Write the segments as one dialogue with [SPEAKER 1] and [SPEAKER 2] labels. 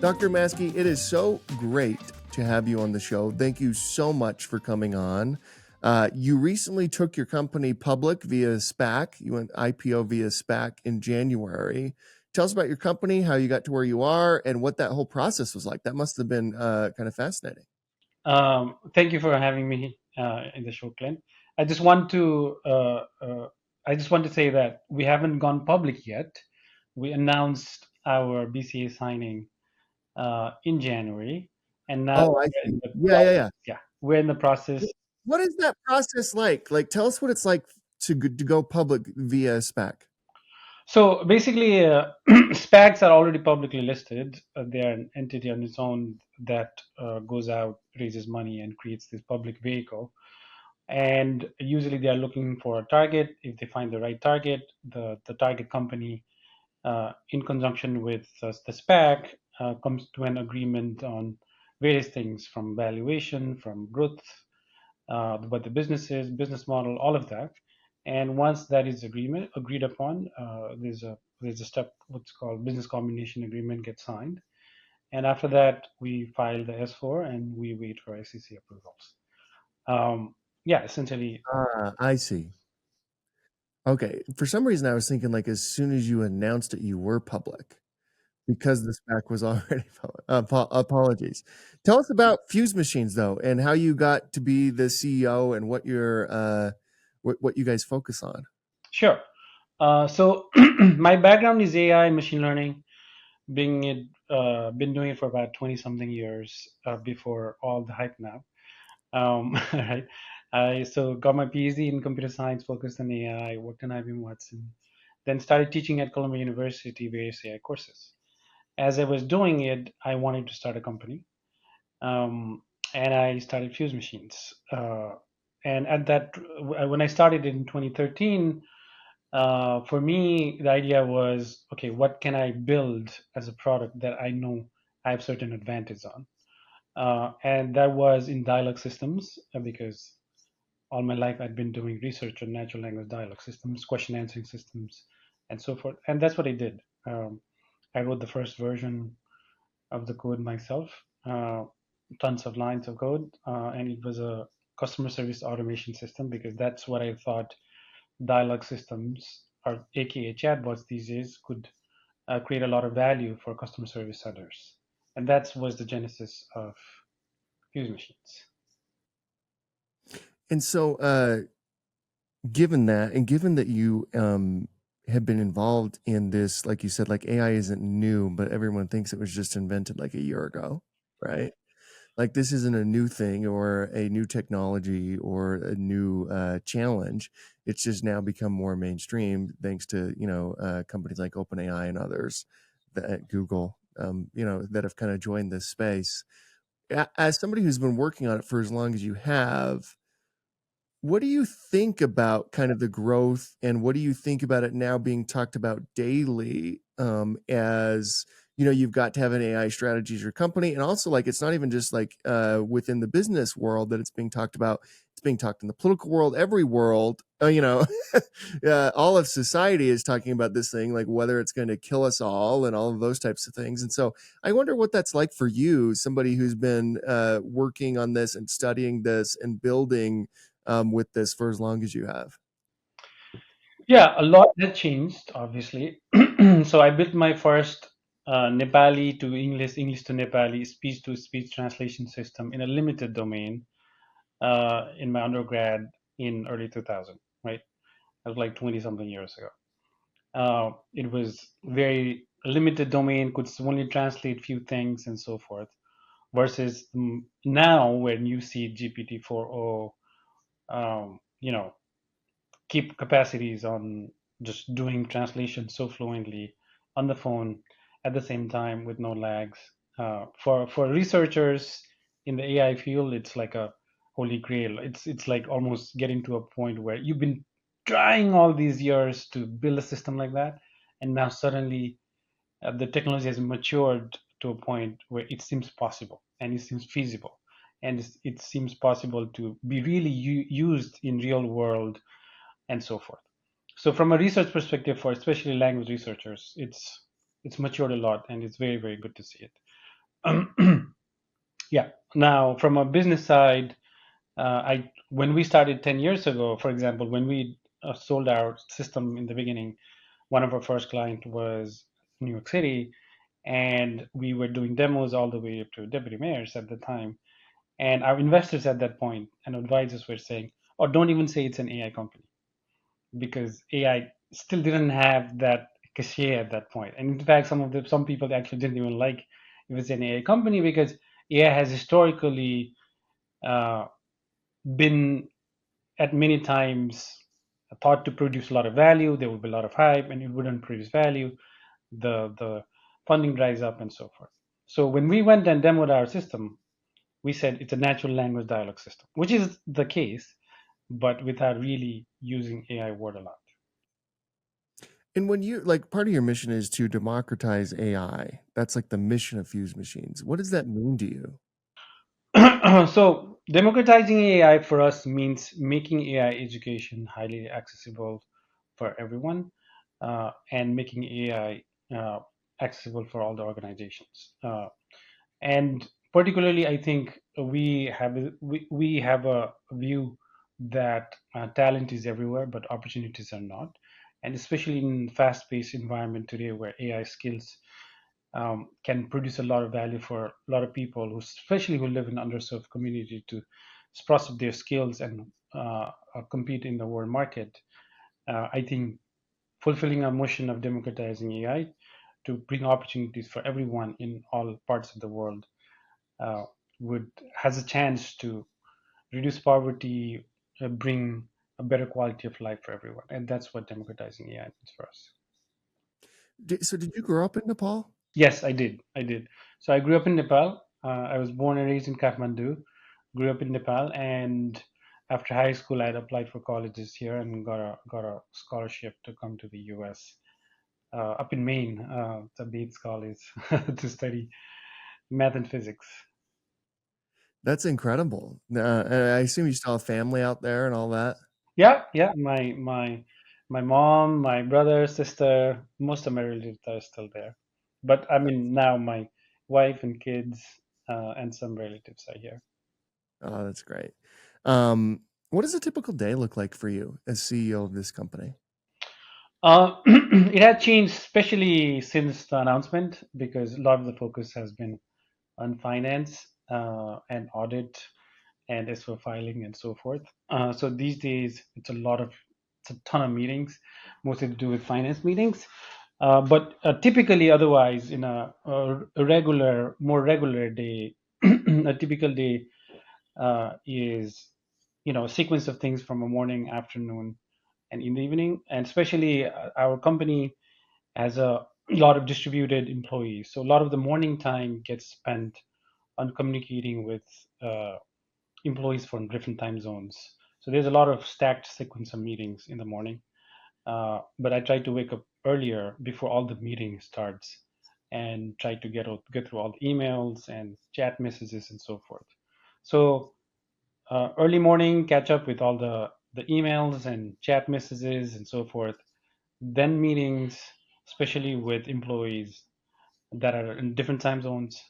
[SPEAKER 1] Dr. Maskey, it is so great to have you on the show. Thank you so much for coming on. You recently took your company public via SPAC. You went IPO via SPAC in January. Tell us about your company, how you got to where you are, and what that whole process was like. That must have been kind of fascinating.
[SPEAKER 2] Thank you for having me in the show, Clint. I just want to say that we haven't gone public yet. We announced our BCA signing in January, and now
[SPEAKER 1] Oh, I
[SPEAKER 2] we're in
[SPEAKER 1] see.
[SPEAKER 2] the
[SPEAKER 1] Yeah.
[SPEAKER 2] yeah, we're in the process.
[SPEAKER 1] What is that process like? Like, tell us what it's like to go public via SPAC.
[SPEAKER 2] So basically, SPACs are already publicly listed. They are an entity on its own that goes out, raises money, and creates this public vehicle. And usually they are looking for a target. If they find the right target, the target company, in conjunction with the SPAC, comes to an agreement on various things from valuation, from growth, what the business is, business model, all of that. And once that is agreed upon, there's a step what's called business combination agreement gets signed. And after that, we file the S4 and we wait for SEC approvals. Yeah, essentially.
[SPEAKER 1] I see. Okay. For some reason, I was thinking like as soon as you announced it, you were public because the SPAC was already public. Apologies. Tell us about Fusemachines though, and how you got to be the CEO and what your what you guys focus on.
[SPEAKER 2] Sure. So my background is AI, machine learning, been doing it for about 20 something years before all the hype now. Right. I so got my PhD in computer science, focused on AI, worked on IBM Watson, then started teaching at Columbia University various AI courses. As I was doing it, I wanted to start a company, um, and I started Fusemachines. And at that, when I started in 2013, for me, the idea was, okay, what can I build as a product that I know I have certain advantage on? And that was in dialogue systems, because all my life I'd been doing research on natural language dialogue systems, question answering systems, and so forth. And that's what I did. I wrote the first version of the code myself, tons of lines of code, and it was a customer service automation system because that's what I thought dialogue systems, or aka chatbots these days, could create a lot of value for customer service centers. And that was the genesis of Fusemachines.
[SPEAKER 1] And so, given that, and given that you have been involved in this, like you said, like AI isn't new, but everyone thinks it was just invented like a year ago, right? Like this isn't a new thing or a new technology or a new challenge. It's just now become more mainstream thanks to companies like OpenAI and others, that Google, that have kind of joined this space. As somebody who's been working on it for as long as you have, what do you think about kind of the growth, and what do you think about it now being talked about daily, as you've got to have an AI strategy as your company, and also like it's not even just like within the business world that it's being talked about. It's being talked in the political world, every world. All of society is talking about this thing, like whether it's going to kill us all and all of those types of things. And so I wonder what that's like for you, somebody who's been working on this and studying this and building with this for as long as you have.
[SPEAKER 2] Yeah, a lot has changed, obviously. So I built my first Nepali to English, English to Nepali speech to speech translation system in a limited domain in my undergrad in early 2000, right? That was like 20 something years ago. It was very limited domain, could only translate few things and so forth. Versus now, when you see GPT 4.0, keep capacities on just doing translation so fluently on the phone at the same time with no lags. For researchers in the AI field, it's like a holy grail. It's like almost getting to a point where you've been trying all these years to build a system like that, and now suddenly the technology has matured to a point where it seems possible and it seems feasible, and it seems possible to be really used in real world and so forth. So from a research perspective, for especially language researchers, it's matured a lot, and it's very very good to see it. Yeah. Now, from a business side, I when we started 10 years ago, for example, when we sold our system in the beginning, one of our first client was New York City, and we were doing demos all the way up to deputy mayors at the time. And our investors at that point and advisors were saying, "Oh, don't even say it's an AI company," because AI still didn't have that cachet at that point. And in fact, some people actually didn't even like if it's an AI company because AI has historically uh, been at many times thought to produce a lot of value. There would be a lot of hype, and it wouldn't produce value. The funding dries up, and so forth. So when we went and demoed our system, we said it's a natural language dialogue system, which is the case, but without really using AI word a lot.
[SPEAKER 1] And when you like part of your mission is to democratize AI. That's like the mission of Fuse Machines. What does that mean to you?
[SPEAKER 2] So democratizing AI for us means making AI education highly accessible for everyone, and making AI accessible for all the organizations. And particularly, I think we have a view that talent is everywhere, but opportunities are not, and especially in fast-paced environment today, where AI skills can produce a lot of value for a lot of people, who, especially who live in underserved community, to express their skills and compete in the world market. I think fulfilling our mission of democratizing AI to bring opportunities for everyone in all parts of the world uh, would has a chance to reduce poverty, bring a better quality of life for everyone, and that's what democratizing AI means for us.
[SPEAKER 1] So did you grow up in Nepal?
[SPEAKER 2] Yes, I did. I did. So I grew up in Nepal. I was born and raised in Kathmandu. Grew up in Nepal, and after high school, I had applied for colleges here and got a scholarship to come to the U.S. Up in Maine, the Bates College, to study math and physics.
[SPEAKER 1] That's incredible. And I assume you still have family out there and all that.
[SPEAKER 2] Yeah, yeah. My mom, my brother, sister, most of my relatives are still there. But I mean, now my wife and kids and some relatives are here.
[SPEAKER 1] Oh, that's great. What does a typical day look like for you as CEO of this company?
[SPEAKER 2] It has changed, especially since the announcement, because a lot of the focus has been on finance and audit and SO filing and so forth. So these days, it's a ton of meetings, mostly to do with finance meetings. But typically, otherwise, in more regular day, a typical day is, a sequence of things from a morning, afternoon, and in the evening. And especially our company has a lot of distributed employees, so a lot of the morning time gets spent on communicating with uh, employees from different time zones. So there's a lot of stacked sequence of meetings in the morning. But I try to wake up earlier before all the meeting starts and try to get through all the emails and chat messages and so forth. So early morning, catch up with all the emails and chat messages and so forth. Then meetings, especially with employees that are in different time zones.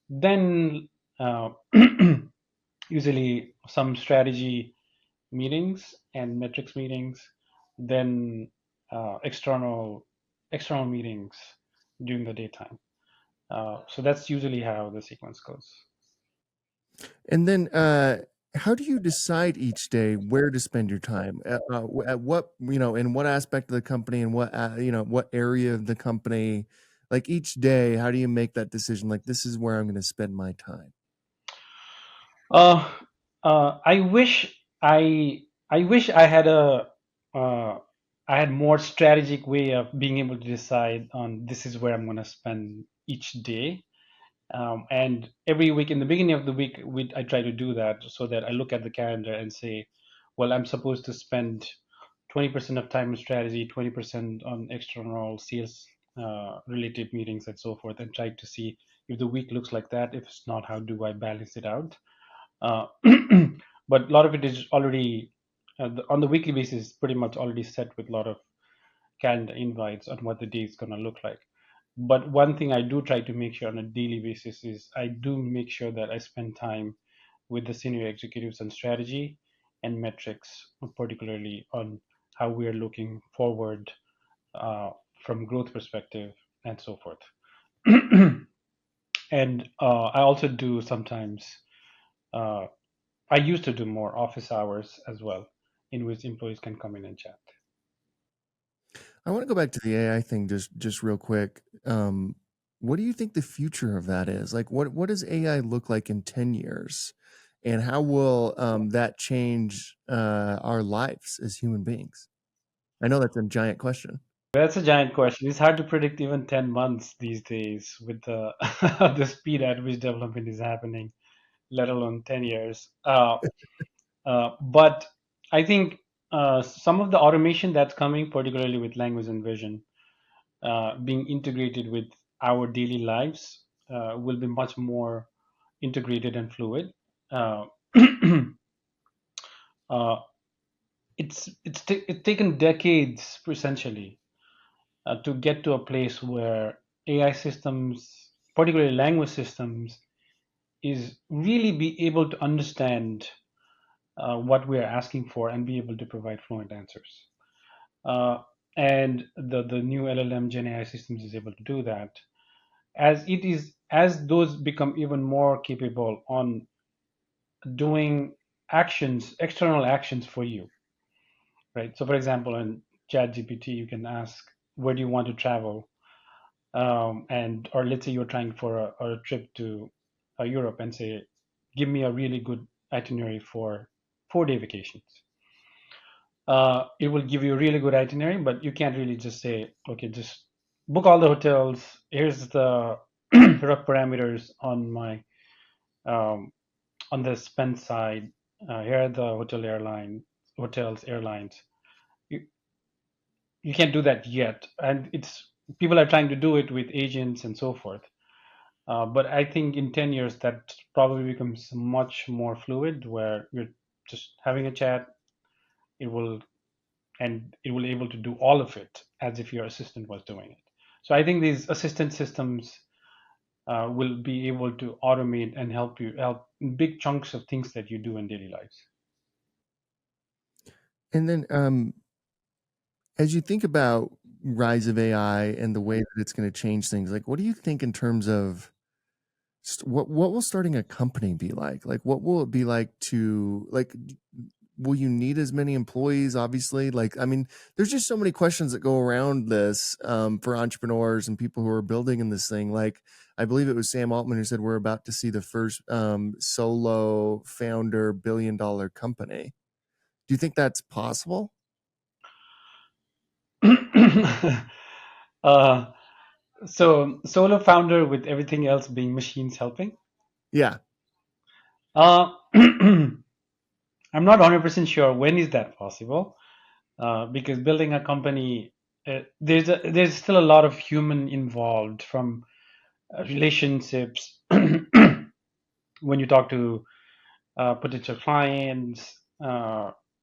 [SPEAKER 2] Then usually some strategy meetings and metrics meetings, then external meetings during the daytime. So that's usually how the sequence goes.
[SPEAKER 1] And then, how do you decide each day where to spend your time? At what, in what aspect of the company and what, what area of the company? Like each day, how do you make that decision? Like, this is where I'm going to spend my time.
[SPEAKER 2] Uh, I wish I wish uh, I had more strategic way of being able to decide on this is where I'm going to spend each day. And every week, in the beginning of the week, I try to do that so that I look at the calendar and say, well, I'm supposed to spend 20% of time on strategy, 20% on external sales related meetings, and so forth, and try to see if the week looks like that. If it's not, how do I balance it out? Uh, but a lot of it is already on the weekly basis, pretty much already set with a lot of calendar invites on what the day is going to look like. But one thing I do try to make sure on a daily basis is I do make sure that I spend time with the senior executives on strategy and metrics, particularly on how we are looking forward uh, from growth perspective and so forth. And I also do sometimes. Uh, I used to do more office hours as well, in which employees can come in and chat.
[SPEAKER 1] I want to go back to the AI thing just real quick. What do you think the future of that is? Like, what does AI look like in 10 years? And how will that change our lives as human beings? I know that's a giant question.
[SPEAKER 2] That's a giant question. It's hard to predict even 10 months these days with the the speed at which development is happening, let alone 10 years. But I think some of the automation that's coming, particularly with language and vision, being integrated with our daily lives, will be much more integrated and fluid. Uh, uh, it's taken decades, essentially, to get to a place where AI systems, particularly language systems, is really be able to understand what we are asking for and be able to provide fluent answers. Uh, and the new LLM Gen AI systems is able to do that. As those become even more capable on doing actions, external actions for you, right? So, for example, in ChatGPT, you can ask, "Where do you want to travel?" And or let's say you're trying for a trip to Europe, and say, "Give me a really good itinerary for 4-day vacations." It will give you a really good itinerary, but you can't really just say, "Okay, just book all the hotels. Here's the rough parameters on my um, on the spend side. Here are the hotels, airlines." You, you can't do that yet, and it's people are trying to do it with agents and so forth. But I think in 10 years that probably becomes much more fluid, where you're just having a chat. It will it will able to do all of it as if your assistant was doing it. So I think these assistant systems will be able to automate and help big chunks of things that you do in daily lives.
[SPEAKER 1] And then as you think about rise of AI and the way that it's going to change things, like what do you think in terms of what will starting a company be like? Like what will it be like to like will you need as many employees? Obviously, like I mean, there's just so many questions that go around this for entrepreneurs and people who are building in this thing. Like I believe it was Sam Altman who said we're about to see the first solo founder $1 billion company. Do you think that's possible?
[SPEAKER 2] uh, so solo founder with everything else being machines helping.
[SPEAKER 1] Yeah.
[SPEAKER 2] I'm not 100% sure when is that possible, because building a company, there's still a lot of human involved, from relationships when you talk to potential clients,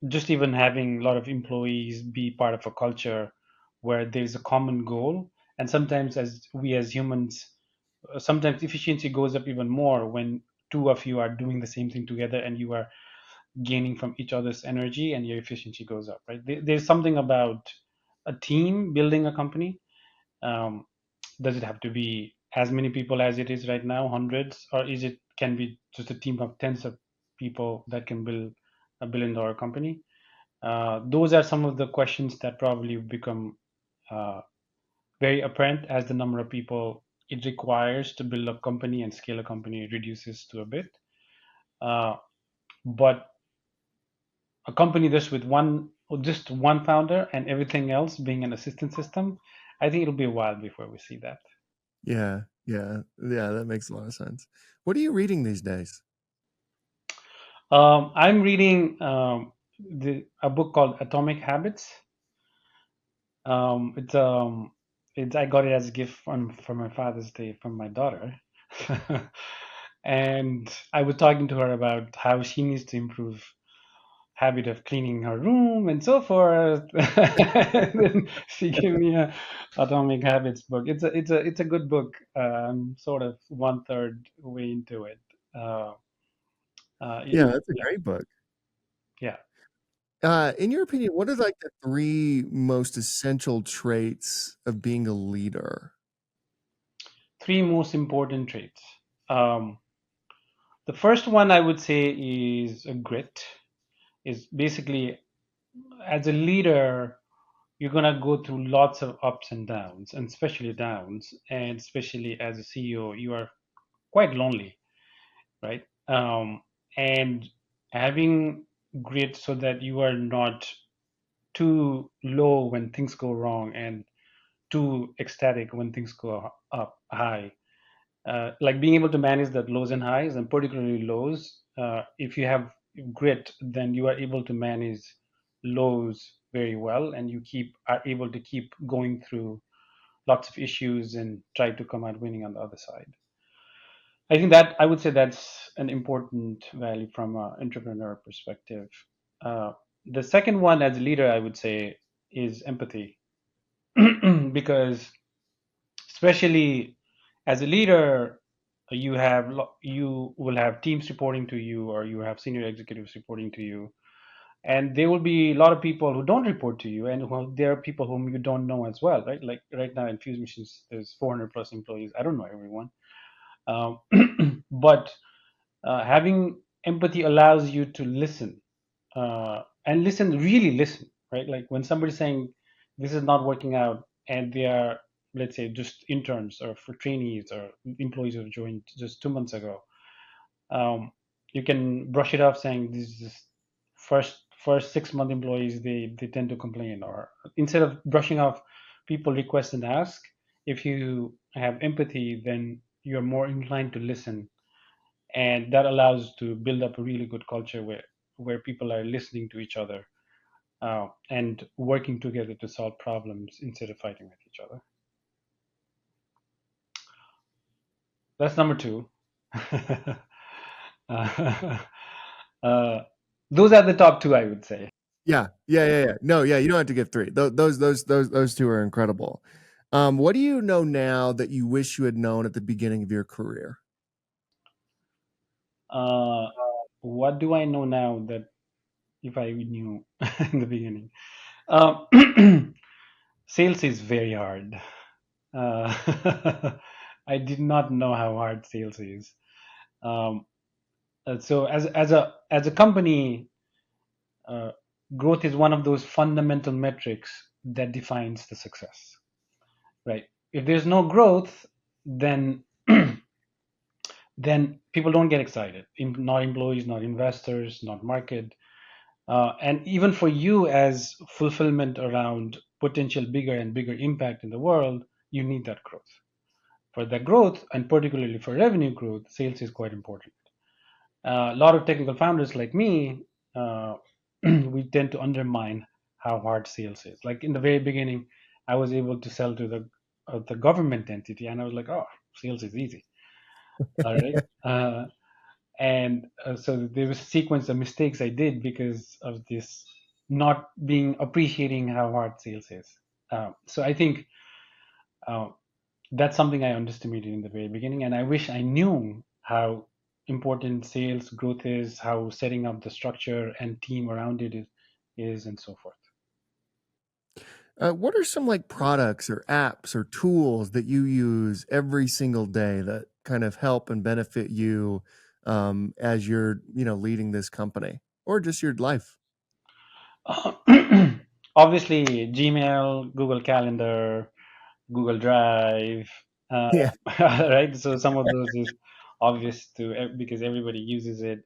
[SPEAKER 2] just even having a lot of employees be part of a culture where there's a common goal. And sometimes, as humans, sometimes efficiency goes up even more when two of you are doing the same thing together and you are gaining from each other's energy and your efficiency goes up, right? There's something about a team building a company. Um, does it have to be as many people as it is right now, hundreds, or is it can be just a team of tens of people that can build a $1 billion company? Those are some of the questions that probably become uh, very apparent as the number of people it requires to build a company and scale a company reduces to a bit. Uh, but a company just with just one founder and everything else being an assistant system, I think it'll be a while before we see that.
[SPEAKER 1] Yeah, yeah, yeah, that makes a lot of sense. What are you reading these days?
[SPEAKER 2] I'm reading a book called Atomic Habits. Um, it's um, I got it as a gift for my Father's Day from my daughter, and I was talking to her about how she needs to improve habit of cleaning her room and so forth. And then she gave me a Atomic Habits book. It's a good book. I'm sort of one third way into it. Uh,
[SPEAKER 1] Yeah, that's a
[SPEAKER 2] yeah,
[SPEAKER 1] great book.
[SPEAKER 2] yeah.
[SPEAKER 1] In your opinion, what are like the three most essential traits of being a leader?
[SPEAKER 2] Three most important traits. Um, the first one I would say is a grit. Is basically as a leader, you're gonna go through lots of ups and downs, and especially downs, and especially as a CEO, you are quite lonely, right? And having grit so that you are not too low when things go wrong and too ecstatic when things go up high. Like being able to manage that lows and highs, and particularly lows. If you have grit, then you are able to manage lows very well, and you keep are able to keep going through lots of issues and try to come out winning on the other side. I think that I would say that's an important value from an entrepreneur perspective. Uh, the second one, as a leader, I would say, is empathy, because especially as a leader, you will have teams reporting to you, or you have senior executives reporting to you, and there will be a lot of people who don't report to you, and there are people whom you don't know as well, right? Like right now in Fusemachines, there's 400 plus employees. I don't know everyone, um, but having empathy allows you to listen, and listen, really listen, right? Like when somebody's saying this is not working out, and they are, let's say, just interns or for trainees or employees who have joined just 2 months ago, um, you can brush it off saying this is first 6 month employees, they tend to complain, or instead of brushing off people request and ask, if you have empathy, then you're more inclined to listen, and that allows to build up a really good culture where people are listening to each other, and working together to solve problems instead of fighting with each other. That's number two. uh, uh, those are the top two, I would say.
[SPEAKER 1] Yeah, yeah, yeah, yeah. No, yeah, you don't have to give three. Those two are incredible. What do you know now that you wish you had known at the beginning of your career?
[SPEAKER 2] uh, what do I know now that if I knew in the beginning? Sales is very hard. I did not know how hard sales is. Um, so as a company, uh, growth is one of those fundamental metrics that defines the success, right? If there's no growth, then then people don't get excited. Not employees, not investors, not market, and even for you as fulfillment around potential bigger and bigger impact in the world, you need that growth. For that growth, and particularly for revenue growth, sales is quite important. A lot of technical founders like me, uh, we tend to undermine how hard sales is. Like in the very beginning, I was able to sell to the government entity, and I was like, oh, sales is easy. All right. And so there was a sequence of mistakes I did because of this not being appreciating how hard sales is. So I think uh, that's something I underestimated in the very beginning, and I wish I knew how important sales growth is, how setting up the structure and team around it is and so forth.
[SPEAKER 1] What are some like products or apps or tools that you use every single day that kind of help and benefit you as you're, leading this company or just your life?
[SPEAKER 2] Uh, Obviously, Gmail, Google Calendar, Google Drive,
[SPEAKER 1] Yeah.
[SPEAKER 2] right? So some of those is obvious because everybody uses it.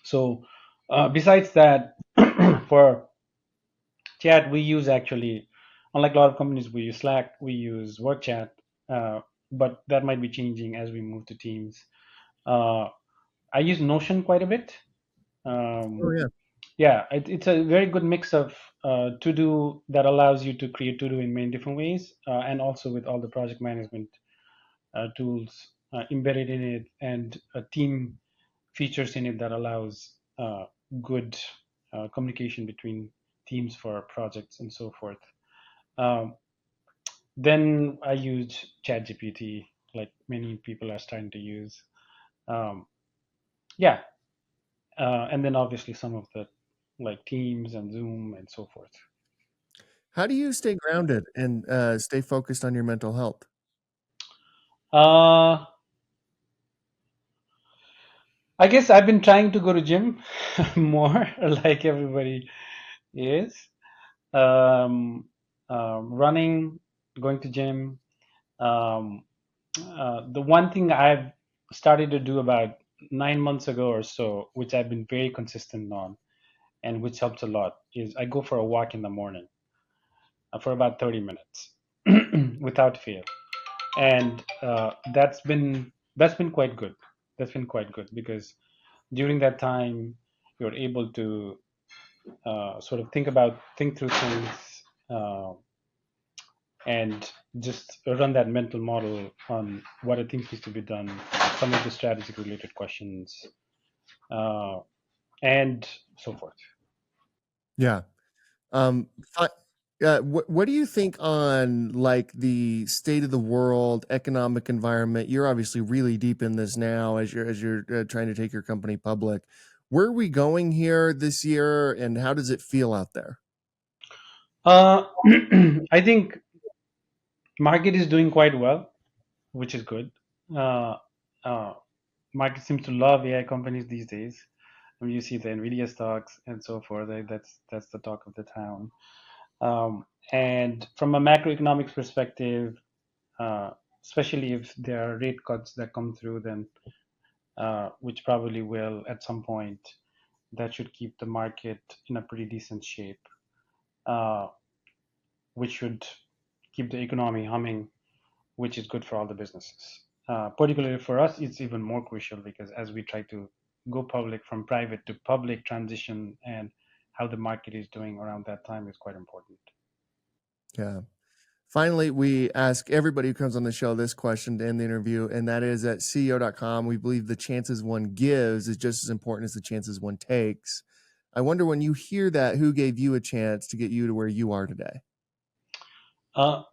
[SPEAKER 2] So besides that, for chat, we use actually, unlike a lot of companies, we use Slack, we use Work Chat, but that might be changing as we move to Teams. Uh, I use Notion quite a bit.
[SPEAKER 1] Oh,
[SPEAKER 2] Um,
[SPEAKER 1] yeah.
[SPEAKER 2] yeah, it's a very good mix of to do that allows you to create to do in many different ways, and also with all the project management tools embedded in it, and team features in it that allows good communication between teams for projects and so forth. Um, then I use ChatGPT, like many people are starting to use. Um, yeah, and then obviously some of the like Teams and Zoom and so forth.
[SPEAKER 1] How do you stay grounded and stay focused on your mental health?
[SPEAKER 2] Uh, I guess I've been trying to go to gym more, like everybody is. Um, Running, going to gym. Um, the one thing I've started to do about 9 months ago or so, which I've been very consistent on, and which helps a lot, is I go for a walk in the morning for about 30 minutes without fail, and that's been quite good. That's been quite good because during that time you're able to sort of think through things, uh, and just run that mental model on what I think needs to be done, some of the strategic related questions, uh, and so forth.
[SPEAKER 1] Yeah. Um, fi- what do you think on like the state of the world, economic environment? You're obviously really deep in this now as you're trying to take your company public. Where are we going here this year, and how does it feel out there?
[SPEAKER 2] Uh, I think market is doing quite well, which is good. Uh, uh, Market seems to love AI companies these days. I mean, you see the Nvidia stocks and so forth. That's the talk of the town. And from a macroeconomics perspective, uh, especially if there are rate cuts that come through, then which probably will at some point, that should keep the market in a pretty decent shape, uh, which should keep the economy humming, which is good for all the businesses. Particularly for us, it's even more crucial because as we try to go public from private to public transition, and how the market is doing around that time is quite important.
[SPEAKER 1] Yeah. Finally, we ask everybody who comes on the show this question to end the interview, and that is at CEO.com. We believe the chances one gives is just as important as the chances one takes. I wonder when you hear that, who gave you a chance to get you to where you are today?
[SPEAKER 2] Uh,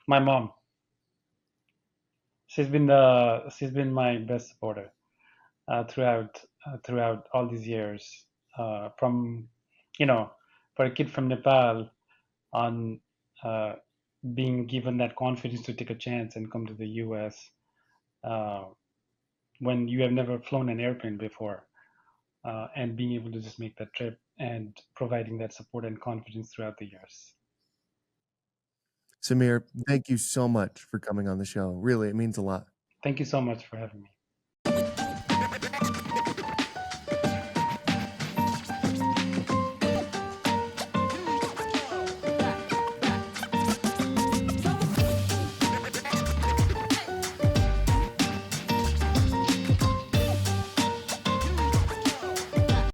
[SPEAKER 2] my mom, she's been my best supporter throughout all these years. From you know, for a kid from Nepal, on uh, being given that confidence to take a chance and come to the U.S. Uh, when you have never flown an airplane before, and being able to just make that trip and providing that support and confidence throughout the years.
[SPEAKER 1] Sameer, thank you so much for coming on the show. Really, it means a lot.
[SPEAKER 2] Thank you so much for having me.